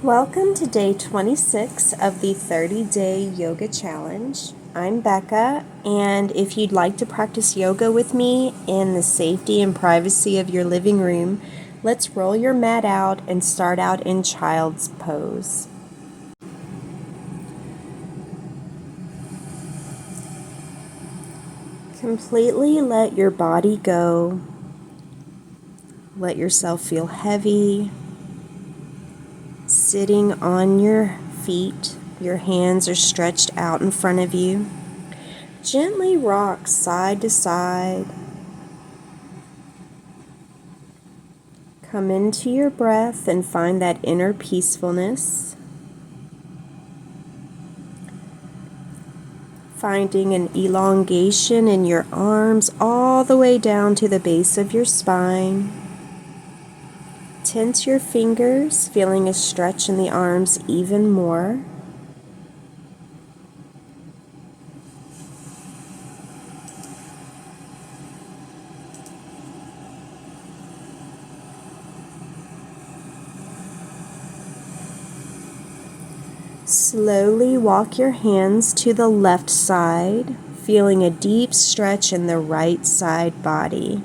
Welcome to day 26 of the 30-day yoga challenge. I'm Beka, and if you'd like to practice yoga with me in the safety and privacy of your living room, let's roll your mat out and start out in child's pose. Completely let your body go. Let yourself feel heavy. Sitting on your feet, your hands are stretched out in front of you. Gently rock side to side. Come into your breath and find that inner peacefulness. Finding an elongation in your arms all the way down to the base of your spine. Tense your fingers, feeling a stretch in the arms even more. Slowly walk your hands to the left side, feeling a deep stretch in the right side body.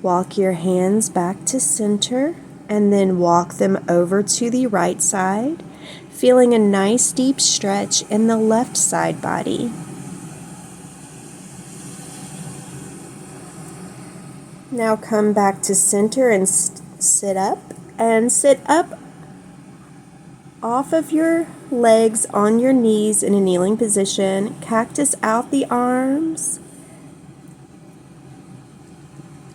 Walk your hands back to center and then walk them over to the right side, feeling a nice deep stretch in the left side body. Now come back to center and sit up. And sit up off of your legs on your knees in a kneeling position. Cactus out the arms.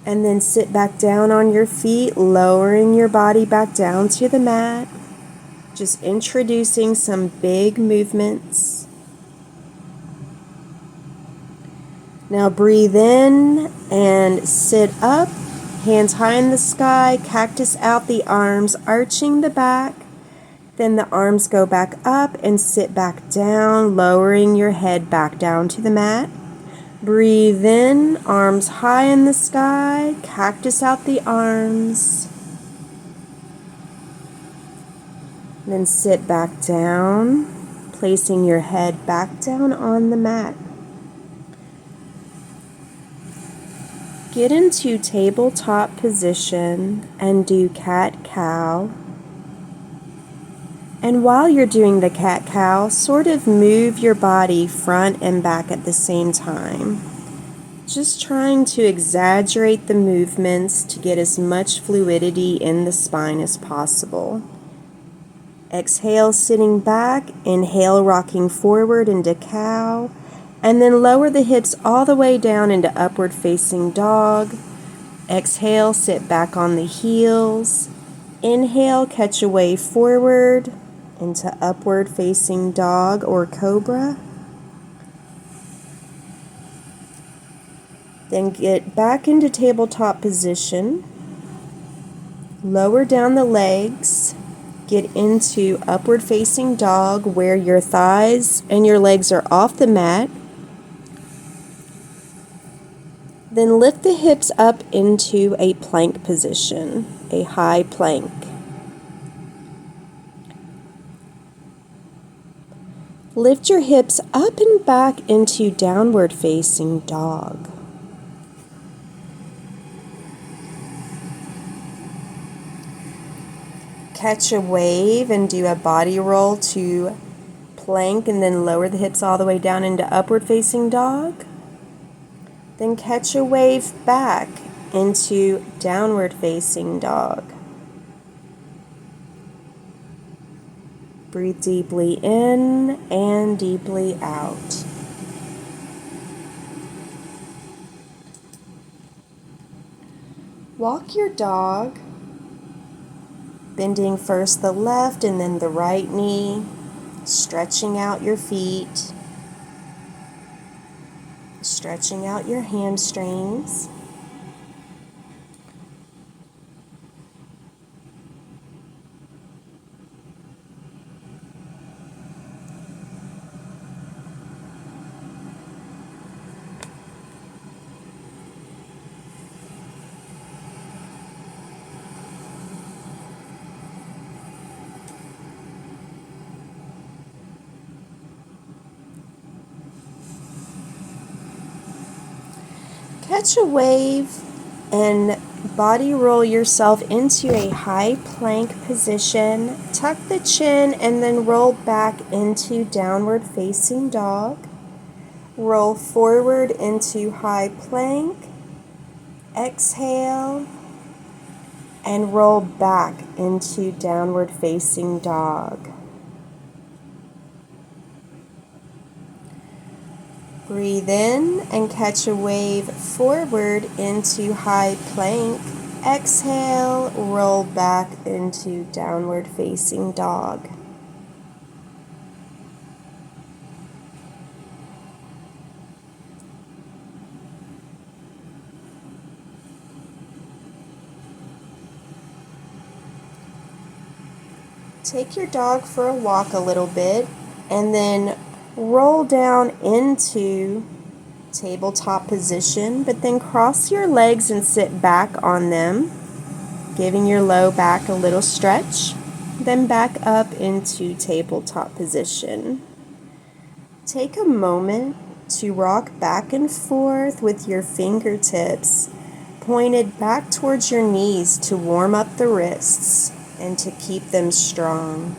And then sit back down on your feet, lowering your body back down to the mat. Just introducing some big movements. Now breathe in and sit up. Hands high in the sky, cactus out the arms, arching the back. Then the arms go back up and sit back down, lowering your head back down to the mat. Breathe in, arms high in the sky, cactus out the arms. Then sit back down, placing your head back down on the mat. Get into tabletop position and do cat-cow. And while you're doing the cat-cow, sort of move your body front and back at the same time. Just trying to exaggerate the movements to get as much fluidity in the spine as possible. Exhale, sitting back. Inhale, rocking forward into cow. And then lower the hips all the way down into upward facing dog. Exhale, sit back on the heels. Inhale, catch a wave forward into upward facing dog or cobra. Then get back into tabletop position. Lower down the legs. Get into upward facing dog where your thighs and your legs are off the mat. Then lift the hips up into a plank position, a high plank. Lift your hips up and back into downward facing dog. Catch a wave and do a body roll to plank and then lower the hips all the way down into upward facing dog. Then catch a wave back into downward facing dog. Breathe deeply in and deeply out. Walk your dog, bending first the left and then the right knee, stretching out your feet, stretching out your hamstrings. Catch a wave and body roll yourself into a high plank position. Tuck the chin and then roll back into downward facing dog. Roll forward into high plank. Exhale and roll back into downward facing dog. Breathe in and catch a wave forward into high plank. Exhale, roll back into downward facing dog. Take your dog for a walk a little bit and then roll down into tabletop position, but then cross your legs and sit back on them, giving your low back a little stretch. Then back up into tabletop position. Take a moment to rock back and forth with your fingertips pointed back towards your knees to warm up the wrists and to keep them strong.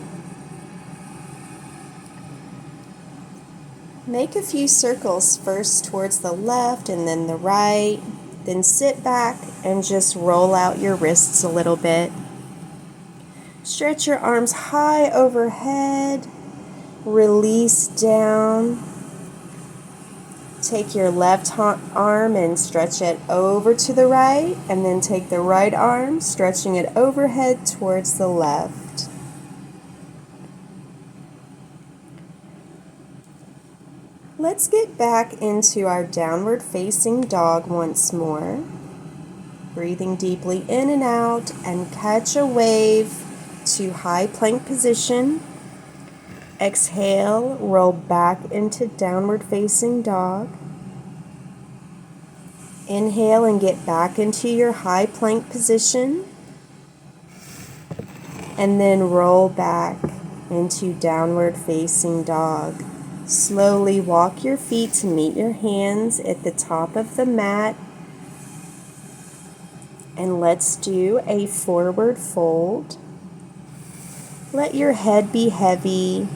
Make a few circles, first towards the left and then the right. Then sit back and just roll out your wrists a little bit. Stretch your arms high overhead. Release down. Take your left arm and stretch it over to the right, and then take the right arm, stretching it overhead towards the left. Let's get back into our downward facing dog once more. Breathing deeply in and out, and catch a wave to high plank position. Exhale, roll back into downward facing dog. Inhale and get back into your high plank position. And then roll back into downward facing dog. Slowly walk your feet to meet your hands at the top of the mat. And let's do a forward fold. Let your head be heavy.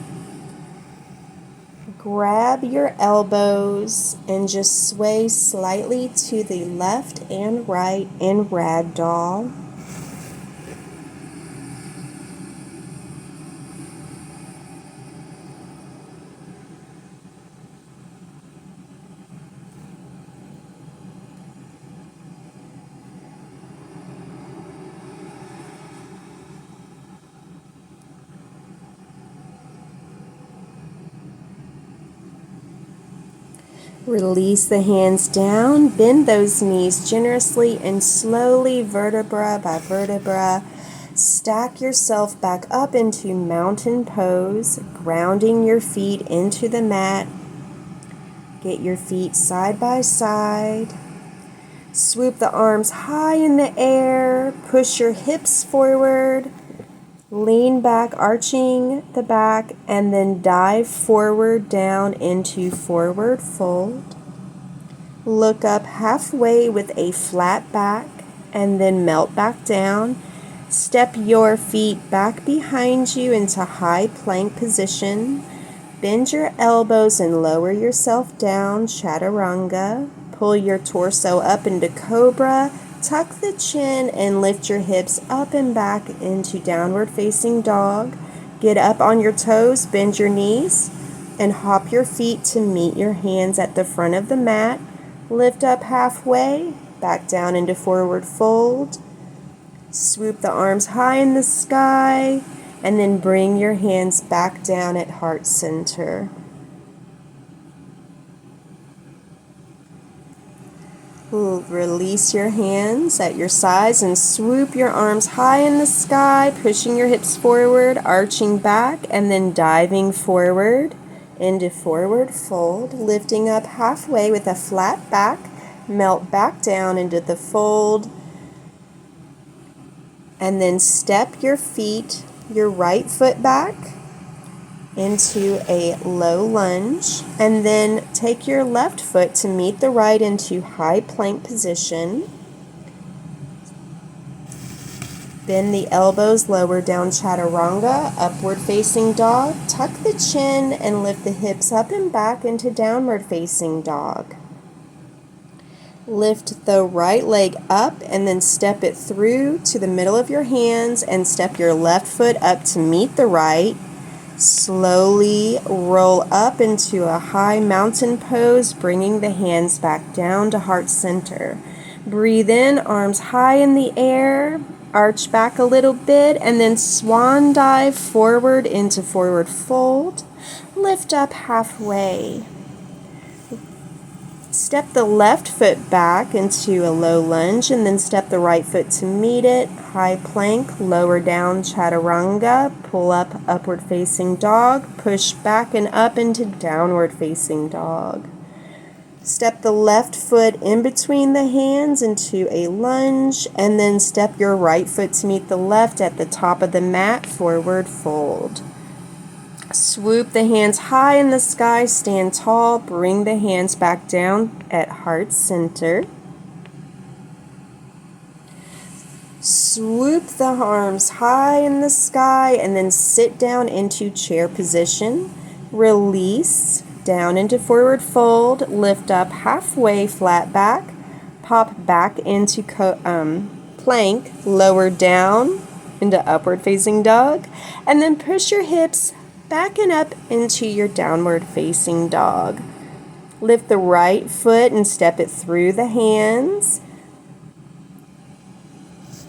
Grab your elbows and just sway slightly to the left and right in ragdoll. Release the hands down, bend those knees generously, and slowly, vertebra by vertebra, stack yourself back up into mountain pose, grounding your feet into the mat. Get your feet side by side. Swoop the arms high in the air, push your hips forward. Lean back, arching the back, and then dive forward down into forward fold. Look up halfway with a flat back, and then melt back down. Step your feet back behind you into high plank position. Bend your elbows and lower yourself down, chaturanga. Pull your torso up into cobra. Tuck the chin and lift your hips up and back into downward facing dog. Get up on your toes, bend your knees, and hop your feet to meet your hands at the front of the mat. Lift up halfway, back down into forward fold. Swoop the arms high in the sky, and then bring your hands back down at heart center. Release your hands at your sides and swoop your arms high in the sky, pushing your hips forward, arching back, and then diving forward into forward fold, lifting up halfway with a flat back, melt back down into the fold, and then step your feet, your right foot back, into a low lunge, and then take your left foot to meet the right into high plank position. Bend the elbows, lower down chaturanga, upward facing dog. Tuck the chin and lift the hips up and back into downward facing dog. Lift the right leg up and then step it through to the middle of your hands and step your left foot up to meet the right. Slowly roll up into a high mountain pose, bringing the hands back down to heart center. Breathe in, arms high in the air, arch back a little bit, and then swan dive forward into forward fold. Lift up halfway. Step the left foot back into a low lunge and then step the right foot to meet it. High plank, lower down chaturanga, pull up, upward facing dog, push back and up into downward facing dog. Step the left foot in between the hands into a lunge and then step your right foot to meet the left at the top of the mat, forward fold. Swoop the hands high in the sky, stand tall, bring the hands back down at heart center. Swoop the arms high in the sky and then sit down into chair position. Release down into forward fold, lift up halfway, flat back, pop back into plank, lower down into upward facing dog, and then push your hips back and up into your downward facing dog. Lift the right foot and step it through the hands.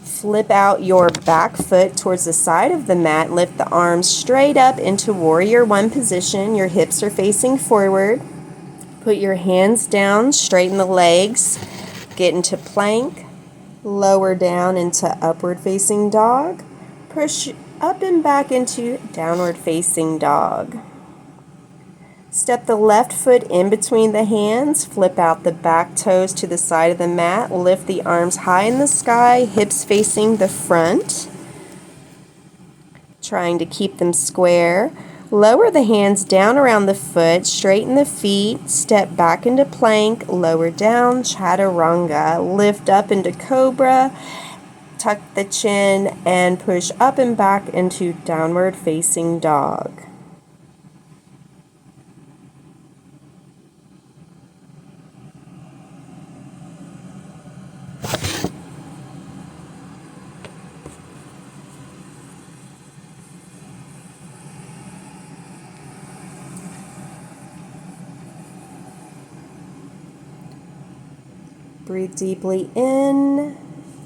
Flip out your back foot towards the side of the mat. Lift the arms straight up into warrior one position. Your hips are facing forward. Put your hands down, straighten the legs. Get into plank. Lower down into upward facing dog. Push up and back into downward facing dog. Step the left foot in between the hands, flip out the back toes to the side of the mat, lift the arms high in the sky, hips facing the front, trying to keep them square. Lower the hands down around the foot, straighten the feet, step back into plank, lower down, chaturanga, lift up into cobra, tuck the chin, and push up and back into downward facing dog. Breathe deeply in,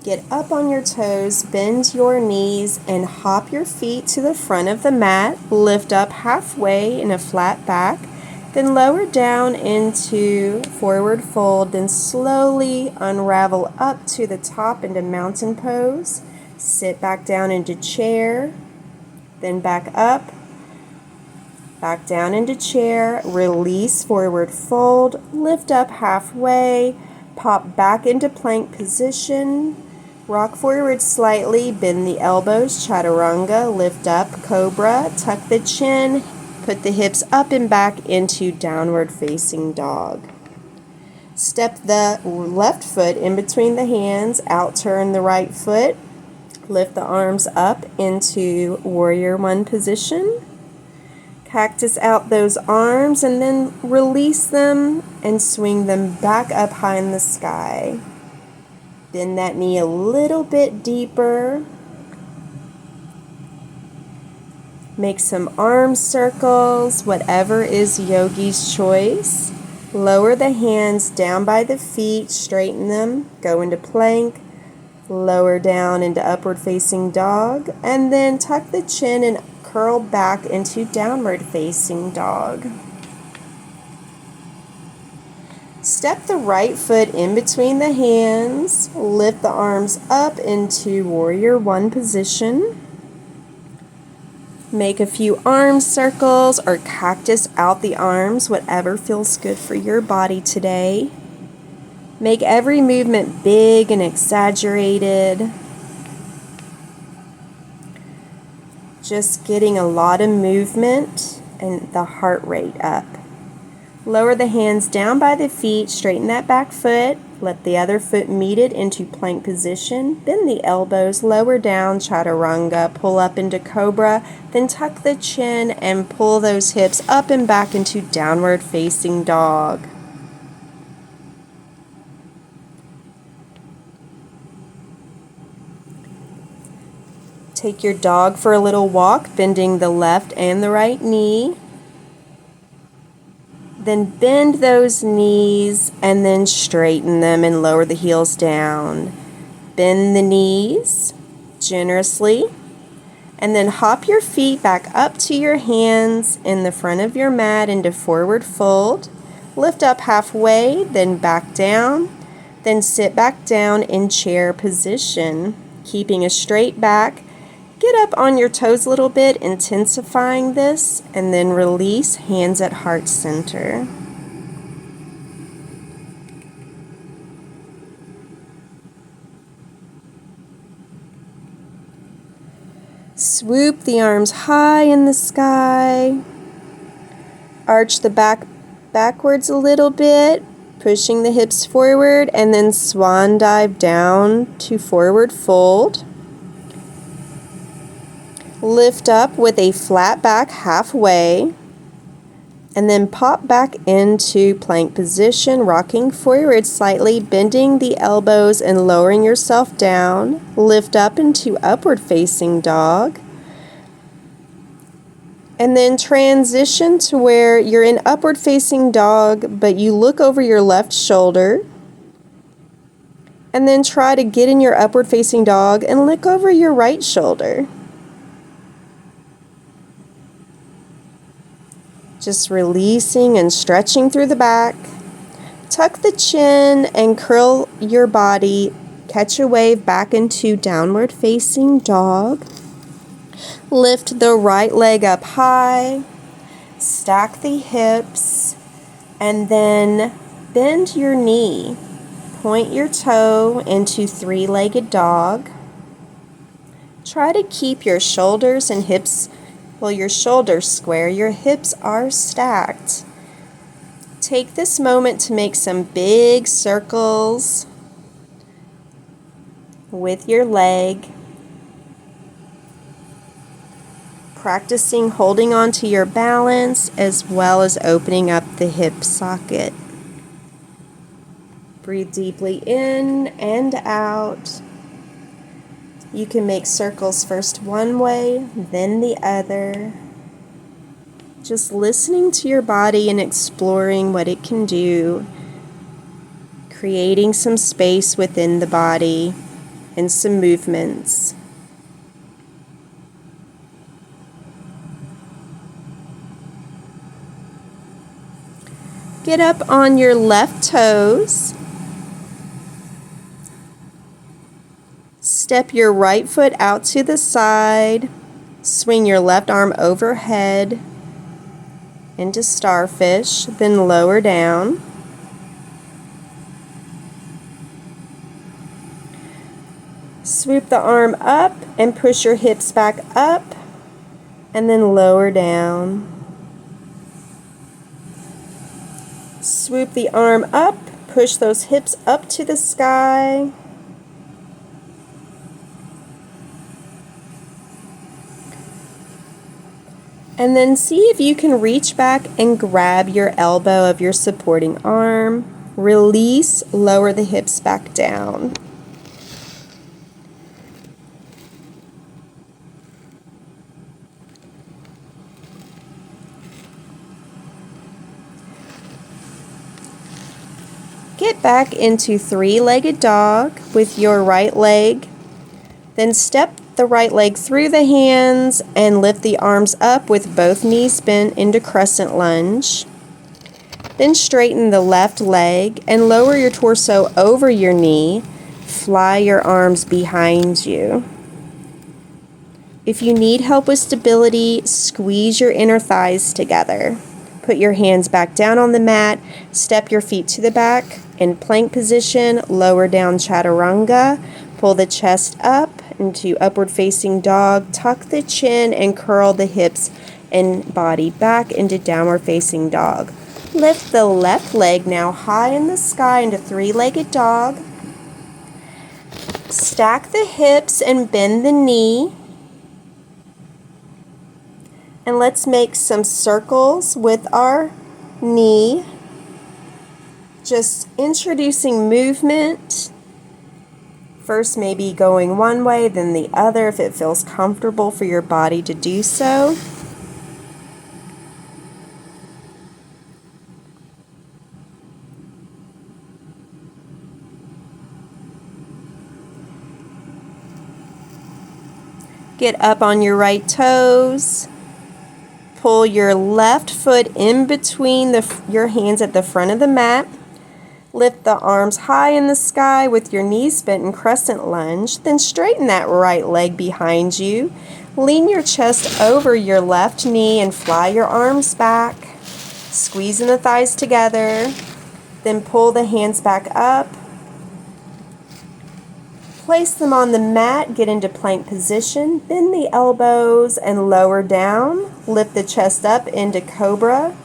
get up on your toes, bend your knees, and hop your feet to the front of the mat. Lift up halfway in a flat back, then lower down into forward fold, then slowly unravel up to the top into mountain pose. Sit back down into chair, then back up, back down into chair, release, forward fold, lift up halfway, pop back into plank position, rock forward slightly, bend the elbows, chaturanga, lift up, cobra, tuck the chin, put the hips up and back into downward facing dog. Step the left foot in between the hands, out turn the right foot, lift the arms up into warrior one position. Cactus out those arms and then release them and swing them back up high in the sky. Bend that knee a little bit deeper. Make some arm circles, whatever is yogi's choice. Lower the hands down by the feet, straighten them, go into plank, lower down into upward facing dog, and then tuck the chin and curl back into downward facing dog. Step the right foot in between the hands, lift the arms up into warrior one position. Make a few arm circles or cactus out the arms, whatever feels good for your body today. Make every movement big and exaggerated. Just getting a lot of movement and the heart rate up. Lower the hands down by the feet, straighten that back foot, let the other foot meet it into plank position, bend the elbows, lower down, chaturanga, pull up into cobra, then tuck the chin and pull those hips up and back into downward facing dog. Take your dog for a little walk, bending the left and the right knee. Then bend those knees and then straighten them and lower the heels down. Bend the knees generously and then hop your feet back up to your hands in the front of your mat into forward fold. Lift up halfway, then back down, then sit back down in chair position, keeping a straight back. Get up on your toes a little bit, intensifying this, and then release, hands at heart center. Swoop the arms high in the sky. Arch the back backwards a little bit, pushing the hips forward, and then swan dive down to forward fold. Lift up with a flat back halfway, and then pop back into plank position, rocking forward slightly, bending the elbows and lowering yourself down. Lift up into upward facing dog, and then transition to where you're in upward facing dog, but you look over your left shoulder, and then try to get in your upward facing dog and look over your right shoulder. Just releasing and stretching through the back. Tuck the chin and curl your body. Catch a wave back into downward facing dog. Lift the right leg up high. Stack the hips. And then bend your knee. Point your toe into three-legged dog. Try to keep your shoulders and hips your shoulders square, your hips are stacked. Take this moment to make some big circles with your leg. Practicing holding on to your balance as well as opening up the hip socket. Breathe deeply in and out. You can make circles first one way, then the other. Just listening to your body and exploring what it can do. Creating some space within the body and some movements. Get up on your left toes. Step your right foot out to the side. Swing your left arm overhead into starfish, then lower down. Swoop the arm up and push your hips back up, and then lower down. Swoop the arm up, push those hips up to the sky. And then see if you can reach back and grab your elbow of your supporting arm. Release, lower the hips back down. Get back into three-legged dog with your right leg. Then step the right leg through the hands and lift the arms up with both knees bent into crescent lunge. Then straighten the left leg and lower your torso over your knee. Fly your arms behind you. If you need help with stability, squeeze your inner thighs together. Put your hands back down on the mat. Step your feet to the back in plank position. Lower down chaturanga. Pull the chest up into upward facing dog. Tuck the chin and curl the hips and body back into downward facing dog. Lift the left leg now high in the sky into three-legged dog. Stack the hips and bend the knee. And let's make some circles with our knee. Just introducing movement. First maybe going one way, then the other if it feels comfortable for your body to do so. Get up on your right toes. Pull your left foot in between your hands at the front of the mat. Lift the arms high in the sky with your knees bent in crescent lunge. Then straighten that right leg behind you. Lean your chest over your left knee and fly your arms back. Squeezing the thighs together. Then pull the hands back up. Place them on the mat, get into plank position, bend the elbows and lower down, lift the chest up into cobra,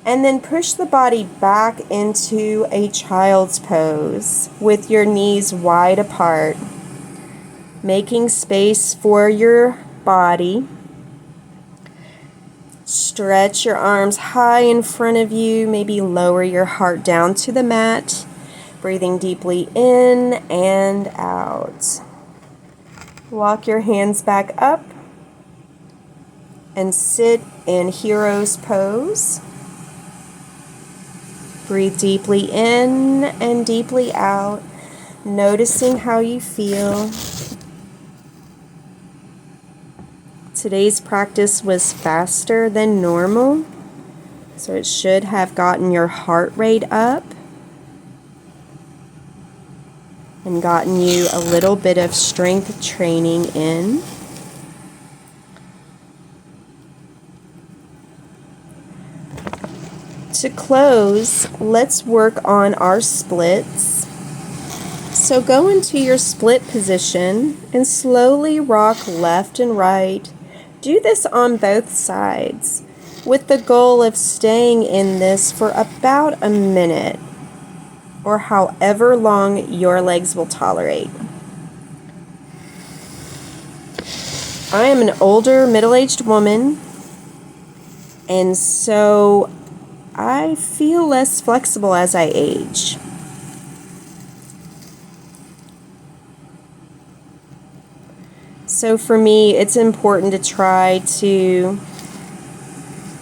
and then push the body back into a child's pose with your knees wide apart, making space for your body. Stretch your arms high in front of you, maybe lower your heart down to the mat. Breathing deeply in and out. Walk your hands back up and sit in hero's pose. Breathe deeply in and deeply out, noticing how you feel. Today's practice was faster than normal, so it should have gotten your heart rate up and gotten you a little bit of strength training in. To close, let's work on our splits. So go into your split position and slowly rock left and right. Do this on both sides with the goal of staying in this for about a minute, or however long your legs will tolerate. I am an older middle-aged woman, and so I feel less flexible as I age. So for me, it's important to try to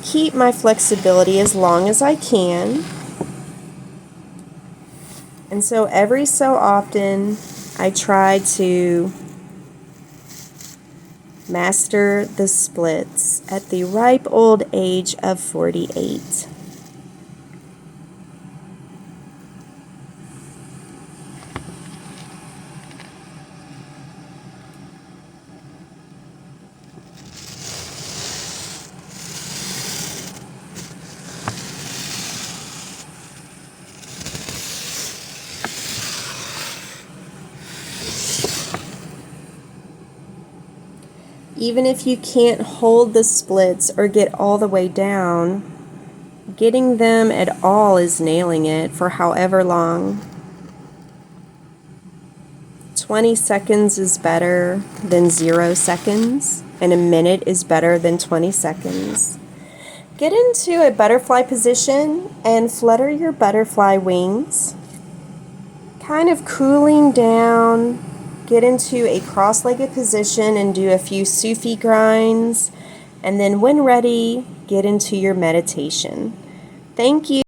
keep my flexibility as long as I can. And so every so often, I try to master the splits at the ripe old age of 48. Even if you can't hold the splits or get all the way down, getting them at all is nailing it for however long. 20 seconds is better than 0 seconds, and a minute is better than 20 seconds. Get into a butterfly position and flutter your butterfly wings, kind of cooling down. Get into a cross-legged position and do a few Sufi grinds, and then when ready, get into your meditation. Thank you.